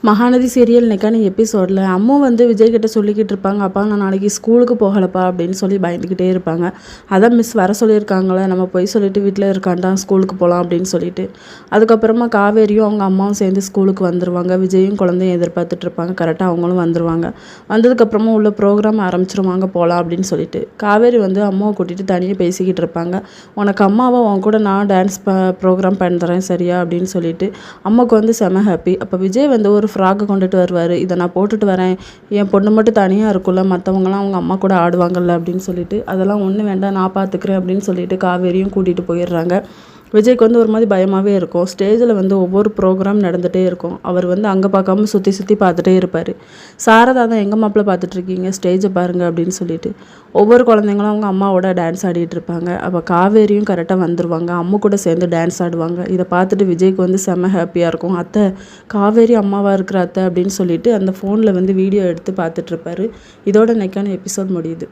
Mahanadi serial இன்னைக்கான எபிசோடில் அம்மா வந்து விஜய் கிட்ட சொல்லிக்கிட்டு இருப்பாங்க, அப்பா நான் நாளைக்கு ஸ்கூலுக்கு போகலப்பா அப்படின்னு சொல்லி பயந்துக்கிட்டே இருப்பாங்க. அதான் மிஸ் வர சொல்லியிருக்காங்களே, நம்ம போய் சொல்லிட்டு வீட்டில் இருக்காண்டா ஸ்கூலுக்கு போகலாம் அப்படின்னு சொல்லிட்டு. அதுக்கப்புறமா காவேரியும் அவங்க அம்மாவும் சேர்ந்து ஸ்கூலுக்கு வந்துடுவாங்க. விஜயும் குழந்தையும் எதிர்பார்த்துட்டு இருப்பாங்க. கரெக்டாக அவங்களும் வந்துடுவாங்க. வந்ததுக்கப்புறமா உள்ள ப்ரோக்ராம் ஆரம்பிச்சிருவாங்க போகலாம் அப்படின்னு சொல்லிட்டு. காவேரி வந்து அம்மாவை கூட்டிகிட்டு தனியாக பேசிக்கிட்டு இருப்பாங்க. உனக்கு அம்மாவை உன் கூட நான் டான்ஸ் ப்ரோக்ராம் பண்ணுறேன் சரியா அப்படின்னு சொல்லிட்டு அம்மாவுக்கு வந்து செம ஹாப்பி. அப்போ விஜய் வந்து ஒரு ஃப்ராக்கை கொண்டுட்டு வருவார். இதை நான் போட்டுட்டு வரேன், என் பொண்ணு மட்டும் தனியாக இருக்குல்ல, மற்றவங்களாம் அவங்க அம்மா கூட ஆடுவாங்கல்ல அப்படின்னு சொல்லிட்டு, அதெல்லாம் ஒன்றும் வேண்டாம் நான் பார்த்துக்கிறேன் அப்படின்னு சொல்லிட்டு காவேரியும் கூட்டிகிட்டு போயிடுறாங்க. விஜய்க்கு வந்து ஒரு மாதிரி பயமாகவே இருக்கும். ஸ்டேஜில் வந்து ஒவ்வொரு ப்ரோக்ராம் நடந்துகிட்டே இருக்கும். அவர் வந்து அங்கே பார்க்காம சுற்றி சுற்றி பார்த்துட்டே இருப்பார். சாரதா தான் எங்கள் மாப்பிள்ள பார்த்துட்ருக்கீங்க, ஸ்டேஜை பாருங்கள் அப்படின்னு சொல்லிட்டு ஒவ்வொரு குழந்தைங்களும் அவங்க அம்மாவோட டான்ஸ் ஆடிட்டு இருப்பாங்க. அப்போ காவேரியும் கரெக்டாக வந்துடுவாங்க, அம்மா கூட சேர்ந்து டான்ஸ் ஆடுவாங்க. இதை பார்த்துட்டு விஜய்க்கு வந்து செம்ம ஹாப்பியாக இருக்கும். அத்தை காவேரி அம்மாவாக இருக்கிற அத்தை அப்படின்னு சொல்லிட்டு அந்த ஃபோனில் வந்து வீடியோ எடுத்து பார்த்துட்ருப்பாரு. இதோட இன்னைக்கான எபிசோட் முடியுது.